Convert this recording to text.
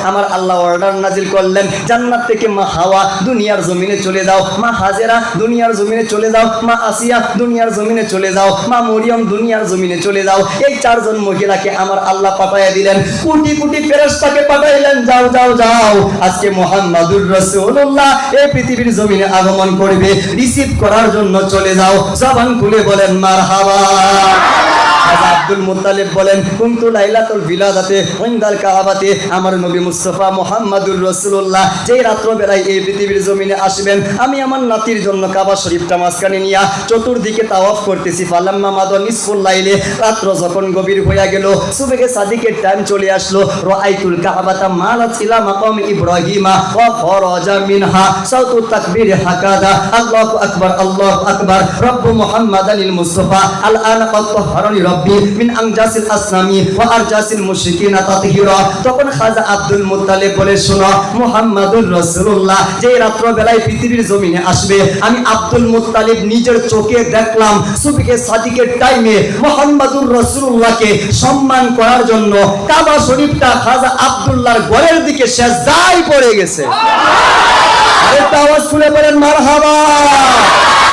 আমার আল্লাহ অর্ডার নাজিল করলেন, জান্নাত থেকে মা হাওয়া দুনিয়ার জমিনে চলে যাও, মা হাজেরা দুনিয়ার জমিনে চলে যাও, মা আসিয়া দুনিয়ার জমিনে চলে যাও, মা মরিয়ম দুনিয়ার জমিনে চলে যাও। এই চারজন মহিলাকে আমার আল্লাহ পাঠাইয়া দিলেন, কোটি কোটি ফেরেশতাকে পাঠাইলেন, যাও যাও যাও, আজকে মুহাম্মাদুর রাসূলুল্লাহ এই পৃথিবীর জমিনে আগমন করবে, রিসিভ করার জন্য চলে যাও। জবান খুলে বলেন মারহাবা। আব্দুল মুত্তালিব বলেন, কুনতু লাইলাতুল বিলাদাতে ইনদাল কাবাতে, আমার নবী মুস্তাফা মুহাম্মাদুর রাসূলুল্লাহ যেই রাত্র বেলায় এই পৃথিবীর জমিনে আসবেন, আমি আমার নাতির জন্য কাবা শরীফটা মাঝখানে নিয়া চতুর্দিকে তাওয়াফ করতেছি। ফালাম্মা মাদা নিসফুল লাইলে, রাত্র যখন গভীর হয়ে গেল, সুবহে সাদিকের টাইম চলে আসলো, রাআইতুল কাবাতা মালাত ইলা মাকাম ইব্রাহিমা ওয়া খরাজা মিনহা সাউতু তাকবীর হাকাদা, আল্লাহু আকবার আল্লাহু আকবার, রব্বু মুহাম্মাদানিল মুস্তাফা আল আনা ক্বাদ তাহহারানি রব্বি মিন আনজাসিল আসনামি ওয়া আরজাসিল মুশরিকিনা তাতহিরা। তখন খাজা আব্দুল মুত্তালিব বলে, শোনো, মুহাম্মাদুর রাসূলুল্লাহ যে রাত্র বেলায় পৃথিবীর জমিনে আসবে, আমি আব্দুল মুত্তালিব নিজের চোখে দেখলাম সুবহে সাদিকের টাইমে মুহাম্মাদুর রাসূলুল্লাহকে সম্মান করার জন্য কাবা শরীফটা খাজা আব্দুল্লাহর ঘরের দিকে সেজদায় পড়ে গেছে। আরেকটা আওয়াজ খুলে বলেন মারহাবা।